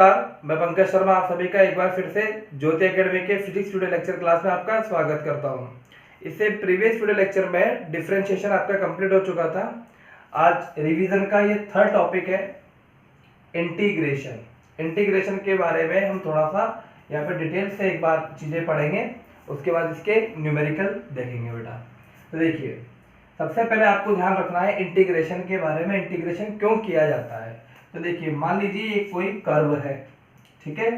मैं पंकज शर्मा आप सभी का एक बार फिर से ज्योति एकेडमी के फिजिक्स वीडियो लेक्चर क्लास में आपका स्वागत करता हूं। इससे प्रीवियस वीडियो लेक्चर में डिफरेंशिएशन आपका कंप्लीट हो चुका था। आज रिवीजन का ये थर्ड टॉपिक है इंटीग्रेशन। इंटीग्रेशन के बारे में हम थोड़ा सा यहाँ पे डिटेल से एक बार चीज़ें पढ़ेंगे, उसके बाद इसके न्यूमेरिकल देखेंगे बेटा। तो देखिए, सबसे पहले आपको ध्यान रखना है इंटीग्रेशन के बारे में, इंटीग्रेशन क्यों किया जाता है। तो देखिए, मान लीजिए ये कोई कर्व है, ठीक है,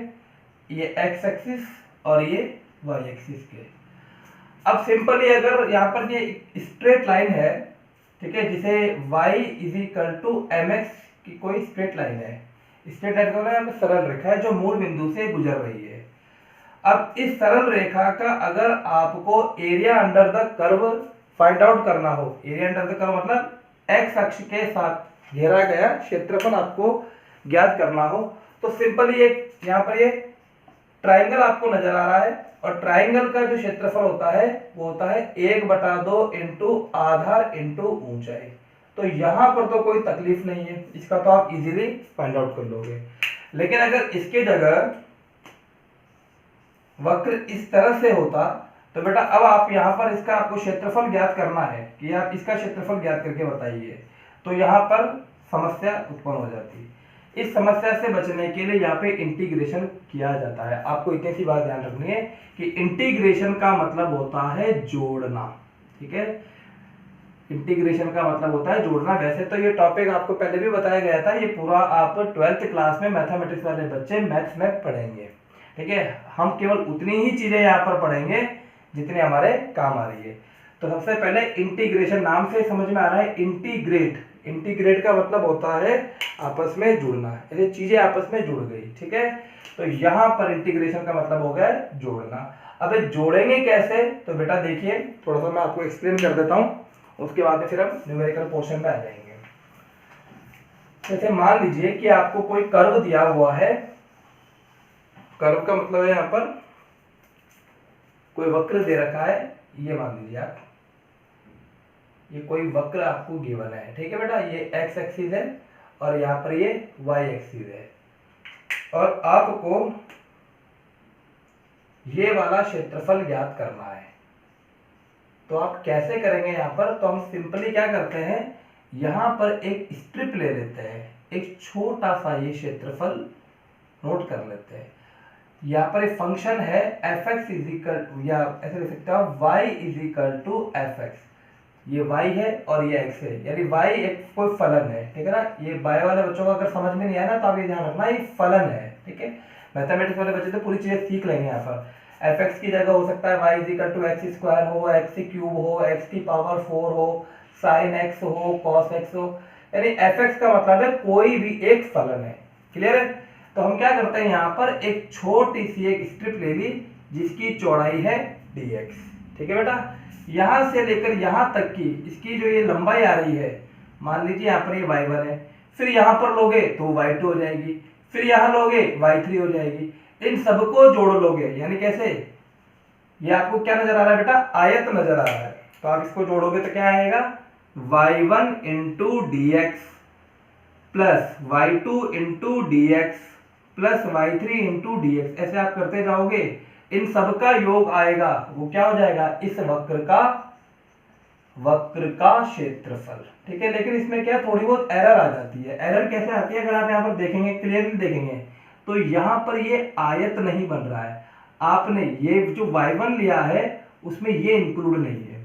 ये एक्स एक्सिस और ये वाई एक्सिस के। अब सिंपली अगर यहाँ पर ये स्ट्रेट लाइन है, ठीक है, जिसे y is equal to m x की कोई स्ट्रेट लाइन है। स्ट्रेट लाइन का मतलब सरल रेखा है जो मूल बिंदु से गुजर रही है। अब इस सरल रेखा का अगर आपको area under the curve find out करना हो, एरिया अंडर द कर्व मतलब एक्स अक्ष के साथ घेरा गया क्षेत्रफल आपको ज्ञात करना हो, तो सिंपली एक यहाँ पर ये ट्राइंगल आपको नजर आ रहा है और ट्राइंगल का जो क्षेत्रफल होता है वो होता है 1/2 इंटू आधार इंटू ऊंचाई। तो यहाँ पर तो कोई तकलीफ नहीं है, इसका तो आप इजीली फाइंड आउट कर लोगे। लेकिन अगर इसके जगह वक्र इस तरह से होता तो बेटा अब आप यहाँ पर इसका आपको क्षेत्रफल ज्ञात करना है कि आप इसका क्षेत्रफल ज्ञात करके बताइए, तो यहाँ पर समस्या उत्पन्न हो जाती है। इस समस्या से बचने के लिए यहाँ पे इंटीग्रेशन किया जाता है। आपको इतनी सी बात ध्यान रखनी है कि इंटीग्रेशन का मतलब होता है जोड़ना, ठीक है। इंटीग्रेशन का मतलब होता है जोड़ना। वैसे तो ये टॉपिक आपको पहले भी बताया गया था, ये पूरा आप 12th क्लास में मैथमेटिक्स वाले बच्चे मैथ्स में पढ़ेंगे, ठीक है। हम केवल उतनी ही चीजें यहाँ पर पढ़ेंगे जितनी हमारे काम आ रही है। तो सबसे पहले इंटीग्रेशन, नाम से समझ में आ रहा है इंटीग्रेट। इंटीग्रेट का मतलब होता है आपस में जुड़ना, ऐसे चीजें आपस में जुड़ गई, ठीक है। तो यहाँ पर इंटीग्रेशन का मतलब हो गया जोड़ना। अब जोड़ेंगे कैसे, तो बेटा देखिए थोड़ा सा मैं आपको एक्सप्लेन कर देता हूँ, उसके बाद में फिर हम न्यूमेरिकल पोर्शन में आ जाएंगे। जैसे मान लीजिए कि आपको कोई कर्व दिया हुआ है, कर्व का मतलब है यहाँ पर कोई वक्र दे रखा है, ये मान लीजिए आप, ये कोई वक्र आपको गिवन है, ठीक है बेटा। ये एक्स एक्सिस है और यहाँ पर ये वाई एक्सिस है और आपको ये वाला क्षेत्रफल ज्ञात करना है। तो आप कैसे करेंगे यहाँ पर, तो हम सिंपली क्या करते हैं, यहाँ पर एक स्ट्रिप ले लेते हैं, एक छोटा सा ये क्षेत्रफल नोट कर लेते हैं। यहाँ पर एक फंक्शन है एफ एक्स इज इक्वल, या ऐसे लिख सकते हो y is equal to f x. ये y है और ये x है, यानी y एक कोई फलन है, ठीक है ना। ये बायो वाले बच्चों को अगर समझ में नहीं आया ना तो आप ये ध्यान रखना, ये फलन है, ठीक है। मैथमेटिक्स वाले बच्चे तो पूरी चीजें सीख लेंगे। यहाँ पर fx की जगह हो सकता है y is equal to x square हो, x क्यूब हो, x की पावर 4 हो, sin x हो, cos x हो, यानी fx का मतलब है कोई भी एक फलन है। क्लियर है। तो हम क्या करते हैं, यहाँ पर एक छोटी सी एक स्ट्रिप ले ली जिसकी चौड़ाई है dx, ठीक है बेटा। यहां से लेकर यहां तक की इसकी जो ये लंबाई आ रही है, मान लीजिए यहाँ पर ये y1 है, फिर यहां पर लोगे तो y2 हो जाएगी, फिर यहां लोगे y3 हो जाएगी। इन सबको जोड़ लोगे, यानी कैसे, ये आपको क्या नजर आ रहा है बेटा, आयत नजर आ रहा है। तो आप इसको जोड़ोगे तो क्या आएगा, y1 into D x plus y2 into D x plus y3 into D x, ऐसे आप करते जाओगे, इन सब का योग आएगा, वो क्या हो जाएगा, इस वक्र का क्षेत्रफल, ठीक है। लेकिन इसमें क्या थोड़ी बहुत एरर आ जाती है। एरर कैसे आती है, अगर आप यहाँ पर देखेंगे, क्लियरली देखेंगे, तो यहाँ पर ये आयत नहीं बन रहा है, आपने ये जो y1 लिया है उसमें ये इंक्लूड नहीं है।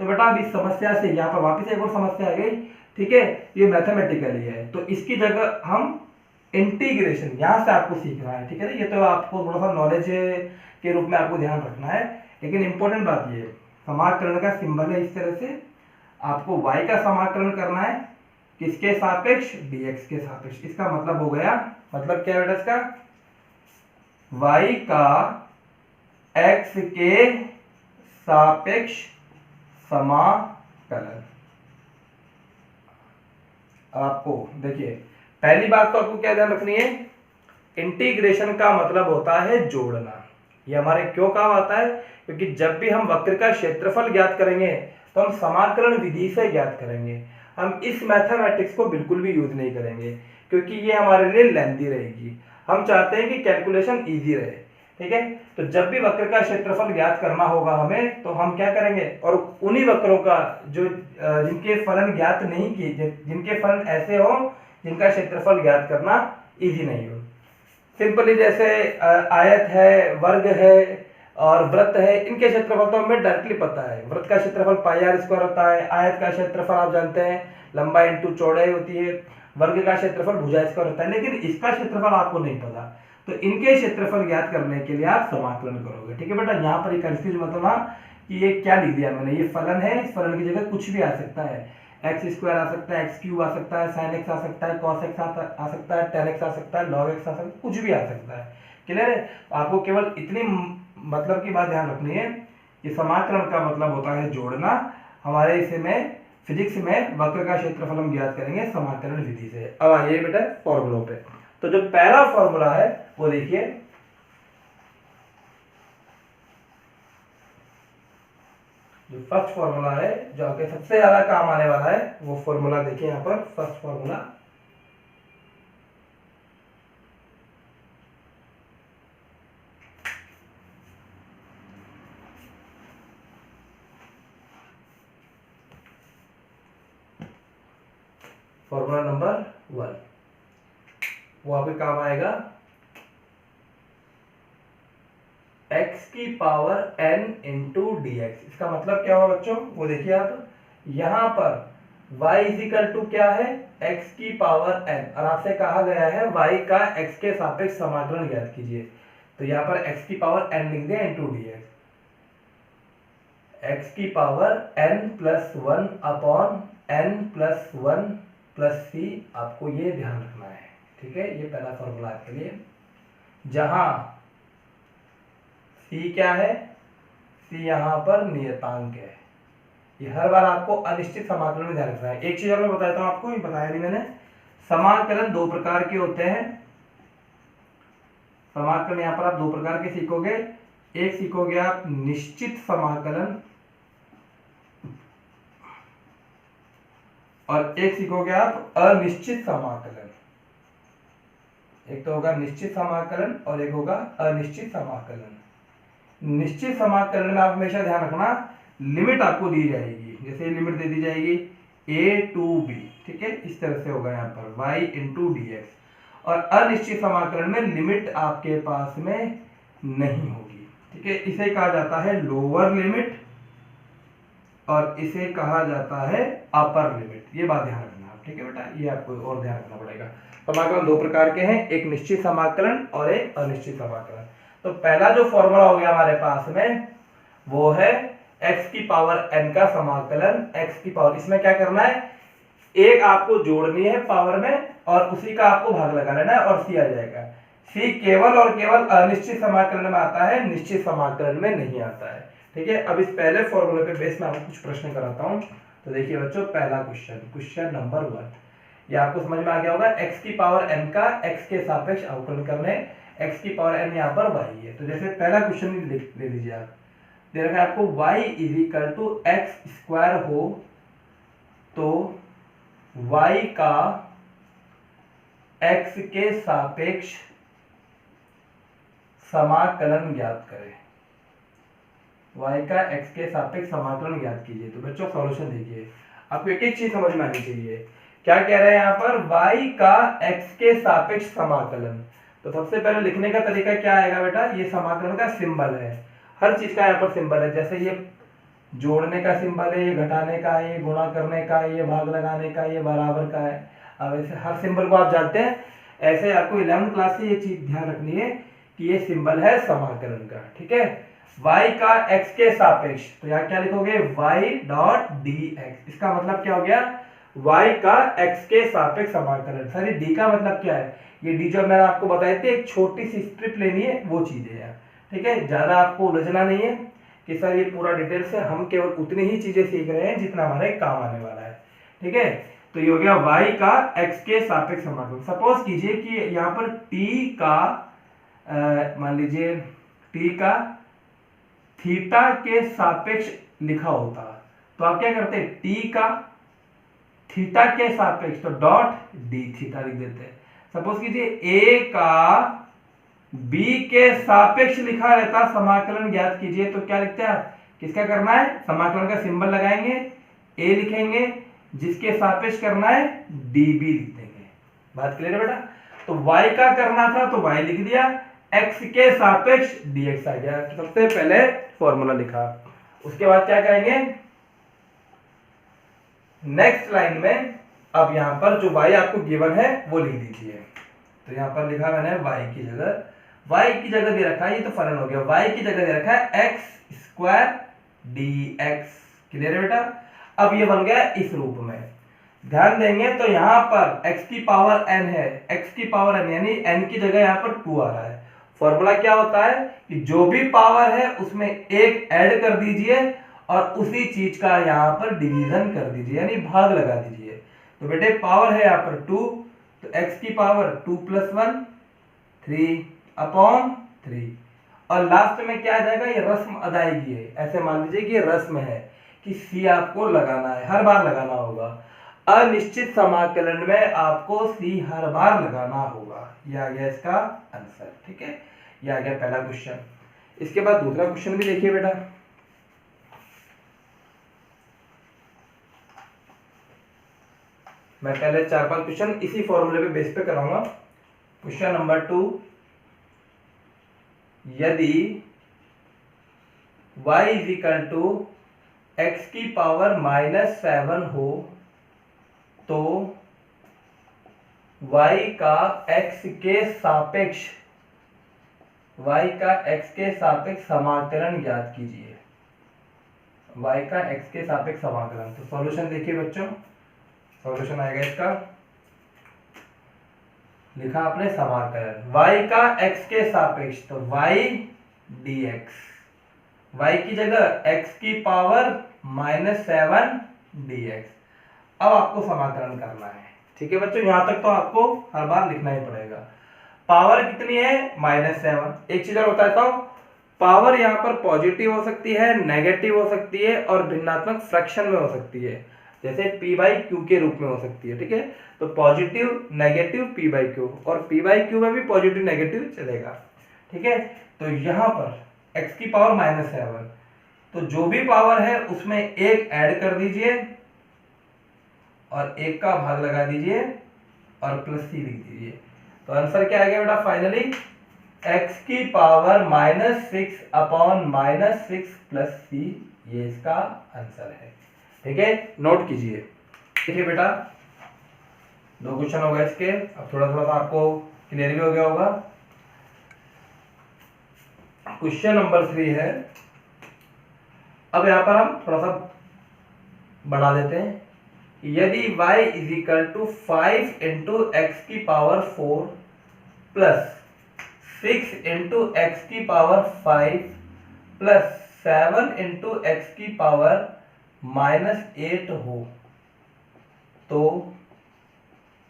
तो बेटा अब इस समस्या से यहाँ पर वापिस एक और समस्या आ गई, ठीक है, ये मैथमेटिकली है, तो इसकी जगह हम इंटीग्रेशन यहां से आपको सीखना है, ठीक है। ये तो आपको थोड़ा सा नॉलेज के रूप में आपको ध्यान रखना है, लेकिन इंपॉर्टेंट बात ये, समाकलन का सिंबल है इस तरह से, आपको y का समाकलन करना है किसके सापेक्ष, dx के सापेक्ष। इसका मतलब हो गया, मतलब क्या बेटा इसका, y का x के सापेक्ष समाकलन। आपको देखिए, पहली बात तो आपको क्या ध्यान रखनी है, इंटीग्रेशन का मतलब होता है जोड़ना। ये हमारे क्यों काम आता है, क्योंकि जब भी हम वक्र का क्षेत्रफल ज्ञात करेंगे तो हम समाकलन विधि से ज्ञात करेंगे। हम इस मैथमेटिक्स को बिल्कुल भी यूज नहीं करेंगे क्योंकि ये हमारे लिए लेंथी रहेगी। हम चाहते हैं कि कैलकुलेशन इजी रहे, ठीक है। तो जब भी वक्र का क्षेत्रफल ज्ञात करना होगा हमें, तो हम क्या करेंगे, और उन्हीं वक्रों का जो जिनके फलन ज्ञात नहीं किए, जिनके फलन ऐसे हो जिनका क्षेत्रफल ज्ञात करना इजी नहीं हो। सिंपली जैसे आयत है, वर्ग है और वृत्त है, इनके क्षेत्रफल तो हमें डायरेक्टली पता है। वृत्त का क्षेत्रफल पाई आर स्क्वायर होता है, आयत का क्षेत्रफल आप जानते हैं लंबाई इंटू चौड़ाई होती है, वर्ग का क्षेत्रफल भुजा स्क्वायर होता है, लेकिन इसका क्षेत्रफल आपको नहीं पता। तो इनके क्षेत्रफल ज्ञात करने के लिए आप समाकलन करोगे, ठीक है बेटा। यहाँ पर कंफ्यूज मत होना कि ये क्या लिख दिया मैंने, ये फलन है, इस फलन की जगह कुछ भी आ सकता है, एक्स स्क्वायर आ सकता है, एक्स क्यूब आ सकता है, साइन एक्स आ सकता है, कॉस एक्स आ सकता है, टेन एक्स आ सकता है, लॉग एक्स आ सकता है, कुछ भी आ सकता है। क्लियर है? आपको केवल इतनी मतलब की बात ध्यान रखनी है कि समाकलन का मतलब होता है जोड़ना। हमारे इसे में फिजिक्स में वक्र का क्षेत्रफल हम ज्ञात करेंगे समाकलन विधि से। अब आइए बेटा फॉर्मूलों पे। तो जो पहला फॉर्मूला है वो देखिए, जो फर्स्ट फॉर्मूला है जो आपके सबसे ज्यादा काम आने वाला है, वो फॉर्मूला देखिए यहाँ पर। फर्स्ट फॉर्मूला फॉर्मूला नंबर 1, वो आपके काम आएगा x की power n into D x. इसका मतलब क्या होगा बच्चों, वो देखिए आप यहां पर y इजिकल टू क्या है, x की पावर n, और आपसे कहा गया है y का x के सापेक्ष समाकलन ज्ञात कीजिए। तो यहां पर x की पावर n लिख दिया इंटू डी एक्स, x की power n plus 1 upon n plus 1 plus C. आपको ये ध्यान रखना है, ठीक है। ये पहला फॉर्मूला आपके लिए, जहां c क्या है, c यहां पर नियतांक है। ये हर बार आपको अनिश्चित समाकलन में ध्यान रखना है। एक चीज और मैं बताता हूं आपको, ये बताया नहीं मैंने, समाकलन दो प्रकार के होते हैं। समाकलन यहां पर आप दो प्रकार के सीखोगे। एक सीखोगे आप निश्चित समाकलन, और एक सीखोगे आप अनिश्चित समाकलन। एक तो होगा निश्चित समाकलन और एक होगा अनिश्चित समाकलन। निश्चित समाकलन में आप हमेशा ध्यान रखना, लिमिट आपको दी जाएगी, जैसे लिमिट दे दी जाएगी a टू b, ठीक है, इस तरह से होगा यहाँ पर y इंटू डी एक्स। और अनिश्चित समाकलन में लिमिट आपके पास में नहीं होगी, ठीक है। इसे कहा जाता है लोअर लिमिट और इसे कहा जाता है अपर लिमिट। ये बात ध्यान रखना आप, ठीक है बेटा, ये आपको और ध्यान रखना पड़ेगा। समाकलन दो प्रकार के हैं, एक निश्चित समाकलन और एक अनिश्चित समाकलन। तो पहला जो फॉर्मूला हो गया हमारे पास में, वो है x की पावर n का समाकलन। x की पावर, इसमें क्या करना है, एक आपको जोड़नी है पावर में और उसी का आपको भाग लगा लेना है और c आ जाएगा। c केवल और केवल अनिश्चित समाकलन में आता है, निश्चित समाकलन में नहीं आता है, ठीक है। अब इस पहले फॉर्मूले पे बेस में आपको कुछ प्रश्न कराता हूं। तो देखिए बच्चों, पहला क्वेश्चन, क्वेश्चन नंबर 1, ये आपको समझ में आ गया होगा। x की पावर n का x के सापेक्ष अवकलन करने, x की पावर n यहाँ पर y है। तो जैसे पहला क्वेश्चन ले लीजिए आप, दे रखा है आपको y is equal to x square हो तो y का x के सापेक्ष समाकलन ज्ञात करें। y का x के सापेक्ष समाकलन ज्ञात कीजिए। तो बच्चों सॉल्यूशन देखिए, आपको एक एक चीज समझ में आनी चाहिए। क्या कह रहे हैं यहाँ पर, y का x के सापेक्ष समाकलन। तो सबसे पहले लिखने का तरीका क्या आएगा बेटा, ये समाकलन का सिंबल है, हर चीज का यहाँ पर सिंबल है। जैसे ये जोड़ने का सिंबल है, ये घटाने का है, ये गुणा करने का है, ये भाग लगाने का, ये बराबर का है। अब ऐसे हर सिंबल को आप जानते हैं, ऐसे आपको 11वीं क्लास से ये चीज ध्यान रखनी है कि ये सिंबल है समाकलन का, ठीक है। y का x के सापेक्ष, तो यहाँ क्या लिखोगे, y डॉट dx। इसका मतलब क्या हो गया, y का x के सापेक्ष समाकलन। सर ये d का मतलब क्या है, ये d जो मैंने आपको बताई थी, एक छोटी सी स्ट्रिप लेनी है, वो चीजें है, ठीक है। ज्यादा आपको उलझना नहीं है कि सर ये पूरा डिटेल से, हम केवल उतनी ही चीजें सीख रहे हैं जितना हमारे काम आने वाला है, ठीक है। तो ये हो गया y का x के सापेक्ष समाकलन। सपोज कीजिए कि यहाँ पर t का मान लीजिए t का थीटा के सापेक्ष लिखा होता, तो आप क्या करते हैं, t का थीटा के सापेक्ष, तो डॉट d थीटा लिख देते हैं। सपोज कीजिए a का b के सापेक्ष लिखा रहता समाकलन ज्ञात कीजिए, तो क्या लिखते हैं आप, किसका करना है, समाकलन का सिंबल लगाएंगे, a लिखेंगे, जिसके सापेक्ष करना है db लिख देंगे। बात क्लियर है बेटा। तो y का करना था तो y लिख दिया, x के सापेक्ष dx आ गया। तो सबसे पहले फॉर्मूला लिखा, उसके बाद क्या करेंगे, नेक्स्ट लाइन में अब यहां पर जो y आपको गिवन है वो लिख दीजिए। तो यहां पर लिखा मैंने y की जगह दे रखा है, ये तो फलन हो गया, y की जगह दे रखा है x स्क्वायर dx। क्लियर है बेटा। अब ये बन गया इस रूप में, ध्यान देंगे तो यहां पर x की पावर n है, x की पावर n यानी n की जगह यहां पर 2 आ रहा है। फॉर्मूला क्या होता है कि जो भी पावर है उसमें एक ऐड कर दीजिए और उसी चीज का यहां पर डिवीजन कर दीजिए, यानी भाग लगा दीजिए। तो बेटे पावर है यहां पर 2, तो x की पावर 2 + 1 3/3, और लास्ट में क्या आ जाएगा, ये रस्म अदायगी है, ऐसे मान लीजिए कि ये रस्म है कि c आपको लगाना है, हर बार लगाना होगा। अनिश्चित समाकलन में आपको c हर बार लगाना होगा। ये आ गया इसका आंसर। ठीक है, ये आ गया पहला क्वेश्चन। इसके बाद दूसरा क्वेश्चन भी देखिए बेटा। मैं पहले 4-5 क्वेश्चन इसी फॉर्मूले पे बेस पे कराऊंगा। क्वेश्चन नंबर 2, यदि y = x की पावर -7 हो तो y का x के सापेक्ष समाकलन ज्ञात कीजिए। y का x के सापेक्ष समाकलन, तो सॉल्यूशन देखिए बच्चों, सॉल्यूशन आएगा इसका, लिखा आपने समाकलन y का x के सापेक्ष, तो y dx, y की जगह x की पावर -7 dx। अब आपको समाकलन करना है। ठीक है बच्चों, यहां तक तो आपको हर बार लिखना ही पड़ेगा। पावर कितनी है, -7। एक चीज और बताता हूं, पावर यहां पर पॉजिटिव हो सकती है, नेगेटिव हो सकती है और भिन्नात्मक फ्रैक्शन में हो सकती है, जैसे p/q के रूप में हो सकती है। ठीक है, तो पॉजिटिव नेगेटिव p/q, और p/q में भी पॉजिटिव नेगेटिव चलेगा। ठीक है, तो यहां पर x की पावर -7, तो जो भी पावर है उसमें एक ऐड कर दीजिए और एक का भाग लगा दीजिए और +c लिख दीजिए। तो आंसर क्या आ गया बेटा, फाइनली x की पावर -6/-6 + c, ये इसका आंसर है। ठीक है, नोट कीजिए। देखिए बेटा, 2 क्वेश्चन हो गए इसके, अब थोड़ा थोड़ा सा आपको क्लियर भी हो गया होगा। क्वेश्चन नंबर 3 है, अब यहां पर हम थोड़ा सा बढ़ा देते हैं। यदि y = 5 × x की पावर 4 + 6 × x की पावर 5 + 7 × x की पावर -8 हो तो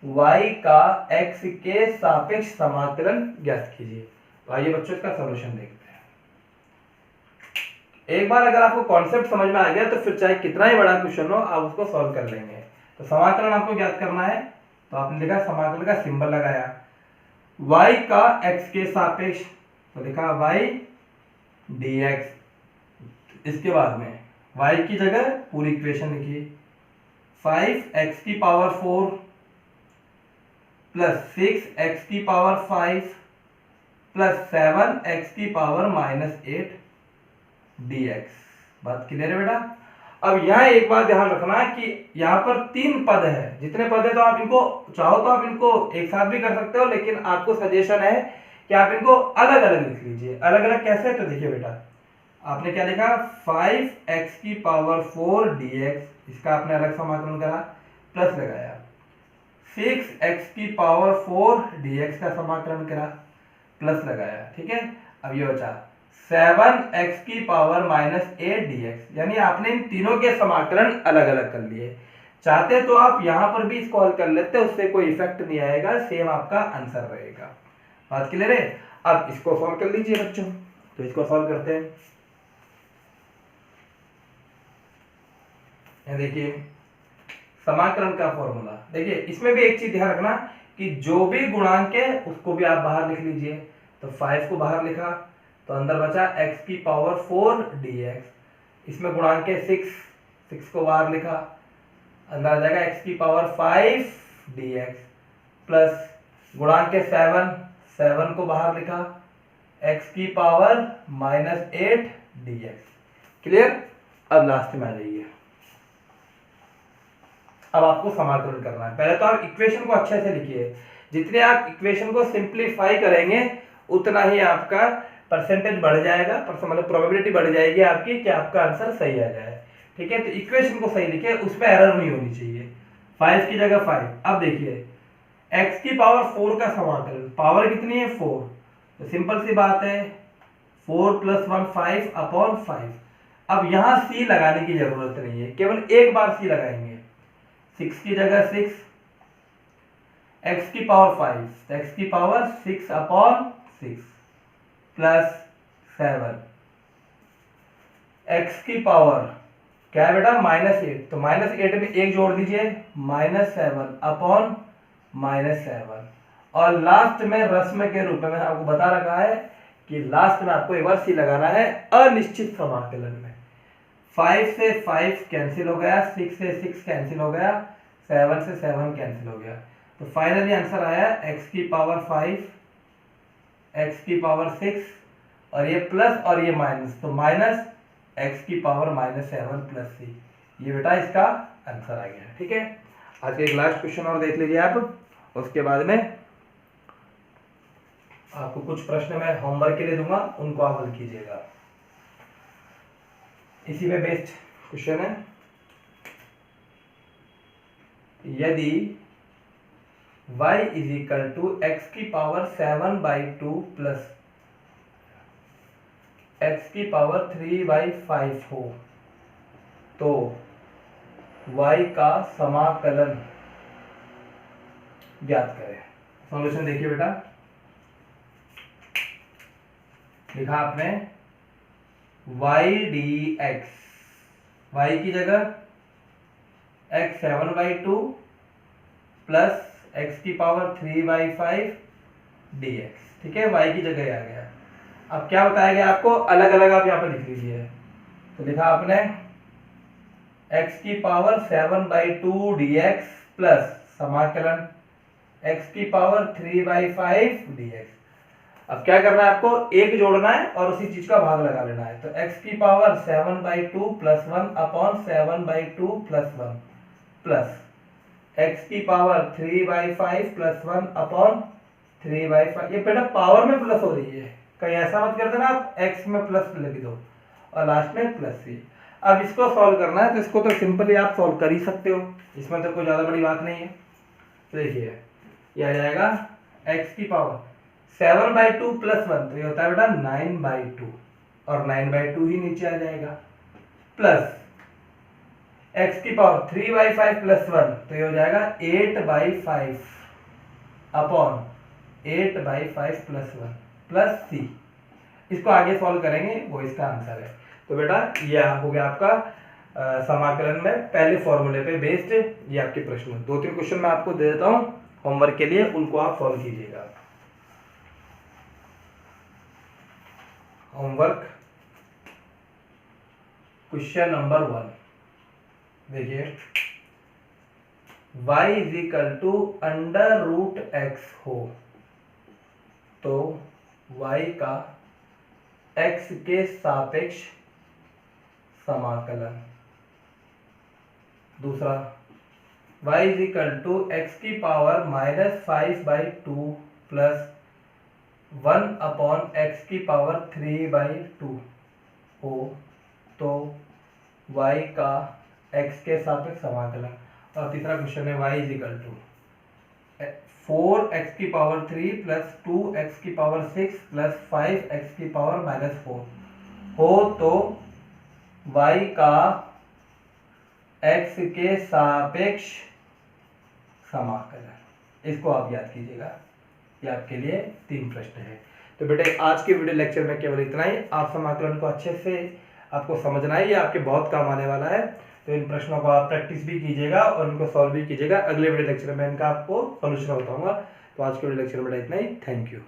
y का x के सापेक्ष समाकलन ज्ञात कीजिए। तो आइए बच्चों इसका सॉल्यूशन देखते हैं। एक बार अगर आपको कॉन्सेप्ट समझ में आ गया तो फिर चाहे कितना ही बड़ा क्वेश्चन हो आप उसको सॉल्व कर लेंगे। तो समाकलन आपको ज्ञात करना है, तो आपने लिखा समाकलन का सिंबल लगाया, y का x के सापेक्ष, तो लिखा y dx। इसके बाद में y की जगह पूरी इक्वेशन लिखी, 5x की पावर 4 + 6x की पावर 5 + 7x की पावर -8 dx। बात क्लियर है बेटा। अब यहाँ एक बात ध्यान रखना कि यहाँ पर 3 पद है, जितने पद है तो आप इनको चाहो तो आप इनको एक साथ भी कर सकते हो, लेकिन आपको सजेशन है कि आप इनको अलग अलग लिख लीजिए। अलग अलग कैसे, तो देखिए बेटा, आपने क्या लिखा, 5x की पावर 4 dx, इसका आपने अलग समाकलन करा, प्लस लगाया, 6x की पावर 4 dx का समाकलन करा, प्लस लगाया। ठीक है, अब ये बचा 7x की पावर -8 dx, यानी आपने इन तीनों के समाकलन अलग अलग कर लिए। चाहते तो आप यहां पर भी इसको हल कर लेते, उससे कोई इफेक्ट नहीं आएगा, सेम आपका आंसर रहेगा। बात क्लियर है। अब इसको सॉल्व कर लीजिए बच्चों, तो इसको सॉल्व करते हैं। देखिए समाकलन का फॉर्मूला, देखिए इसमें भी एक चीज ध्यान रखना कि जो भी गुणांक है उसको भी आप बाहर लिख लीजिए। तो 5 को बाहर लिखा, तो अंदर बचा x की पावर 4 dx, इसमें गुणांक के 6 को बाहर लिखा, अंदर आ जाएगा x की पावर 5 dx, प्लस गुणांक के 7 को बाहर लिखा, x की पावर -8 dx। क्लियर? अब लास्ट में आ जाइए, अब आपको समाकलन करना है। पहले तो आप इक्वेशन को अच्छे से लिखिए, जितने आप इक्वेशन को सिंप्लीफाई करेंगे उतना ही आपका परसेंटेज बढ़ जाएगा, मतलब प्रोबेबिलिटी बढ़ जाएगी आपकी कि आपका आंसर सही आ जाए। ठीक है, तो इक्वेशन को सही लिखिए, उसमें एरर नहीं होनी चाहिए। 5 की जगह 5। अब देखिए x की पावर 4 का समाकलन, पावर कितनी है 4, तो सिंपल सी बात है 4 + 1 5 अपॉन 5। अब यहां c लगाने की जरूरत नहीं है, केवल एक बार c लगाएंगे। 6 की जगह 6, x की पावर 5, x की पावर 6 अपॉन 6 प्लस 7, x की पावर क्या है बेटा -8, तो -8 में एक जोड़ दीजिए, -7 अपॉन -7, और लास्ट में रस्म के रूप में मैंने आपको बता रखा है कि लास्ट में आपको एक बार सी लगाना है अनिश्चित समाकलन में। 5 से 5 कैंसिल हो गया, 6 से 6 कैंसिल हो गया, 7 से 7 कैंसिल हो गया, तो फाइनली आंसर आया x की पावर 5, x की पावर 6, और ये प्लस और ये माइनस, तो माइनस x की पावर -7 प्लस c। ये बेटा इसका आंसर आ गया। ठीक है, आज का एक लास्ट क्वेश्चन और देख लीजिए आप, उसके बाद में आपको कुछ प्रश्न मैं होमवर्क के लिए दूंगा, उनको आप हल कीजिएगा। इसी पे बेस्ड क्वेश्चन है, यदि y = x की पावर 7/2 प्लस x की पावर 3/5 हो तो y का समाकलन ज्ञात करें। सॉल्यूशन देखिए बेटा, लिखा आपने y dx, y की जगह x 7/2 प्लस x की पावर 3/5 dx। ठीक है, y की जगह आ गया। अब क्या बताया गया आपको, अलग अलग आप यहाँ पे लिख लीजिए। तो लिखा आपने x की पावर 7/2 dx प्लस समाकलन x की पावर 3/5 dx। अब क्या करना है आपको, एक जोड़ना है और उसी चीज का भाग लगा लेना है। तो x की पावर 7/2 + 1 अपॉन 7/2 + 1 प्लस x की पावर 3/5 + 1 अपॉन 3/5। ये बेटा पावर में प्लस हो रही है, कहीं ऐसा मत कर देना आप x में प्लस लिख दो और लास्ट में प्लस c। अब इसको सॉल्व करना है, तो इसको तो सिंपली आप सॉल्व कर ही सकते हो, इसमें तो कोई ज्यादा बड़ी बात नहीं है। तो देखिए ये आ जाएगा x की पावर 7/2 + 1, तो ये होता है बेटा 9/2, और 9/2 ही नीचे आ जाएगा, प्लस x की पावर 3/5 + 1, तो ये हो जाएगा 8/5 अपॉन 8/5 + 1 प्लस c। इसको आगे सॉल्व करेंगे, वो इसका आंसर है। तो बेटा ये हो गया आपका समाकलन में पहले फॉर्मूले पे बेस्ड ये आपके प्रश्न। 2-3 क्वेश्चन मैं आपको दे देता हूं होमवर्क के लिए, उनको आप सॉल्व कीजिएगा। होमवर्क क्वेश्चन नंबर 1 देखिए, y = √x हो तो y का x के सापेक्ष समाकलन। दूसरा, y = x की पावर -5/2 प्लस 1 अपॉन x की पावर 3/2 हो तो y का x के सापेक्ष समाकलन। और तीसरा क्वेश्चन है y = 4x की पावर 3 प्लस 2x की पावर 6 प्लस 5x की पावर -4 हो तो y का x के सापेक्ष समाकलन। इसको आप याद कीजिएगा, ये आपके लिए 3 प्रश्न है। तो बेटे आज के वीडियो लेक्चर में केवल इतना ही। आप समाकलन को अच्छे से आपको समझना है, ये आपके बहुत काम आने वाला है। तो इन प्रश्नों को आप प्रैक्टिस भी कीजिएगा और इनको सॉल्व भी कीजिएगा। अगले वीडियो लेक्चर में इनका आपको सॉल्यूशन बताऊंगा। तो आज के वीडियो लेक्चर में इतना ही। Thank you.